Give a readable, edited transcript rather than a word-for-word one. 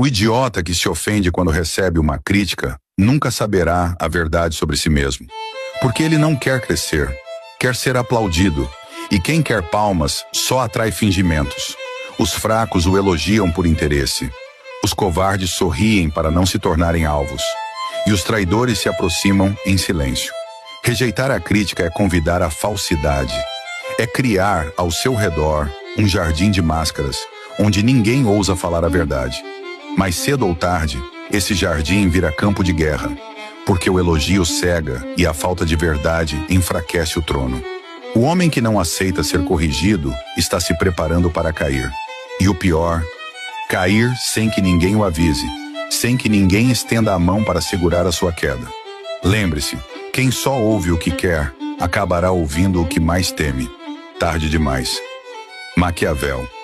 O idiota que se ofende quando recebe uma crítica nunca saberá a verdade sobre si mesmo, porque ele não quer crescer, quer ser aplaudido, e quem quer palmas só atrai fingimentos. Os fracos o elogiam por interesse. Os covardes sorriem para não se tornarem alvos, e os traidores se aproximam em silêncio. Rejeitar a crítica é convidar a falsidade, é criar ao seu redor um jardim de máscaras, onde ninguém ousa falar a verdade. Mais cedo ou tarde, esse jardim vira campo de guerra, porque o elogio cega e a falta de verdade enfraquece o trono. O homem que não aceita ser corrigido está se preparando para cair. E o pior, cair sem que ninguém o avise, sem que ninguém estenda a mão para segurar a sua queda. Lembre-se, quem só ouve o que quer, acabará ouvindo o que mais teme. Tarde demais. Maquiavel.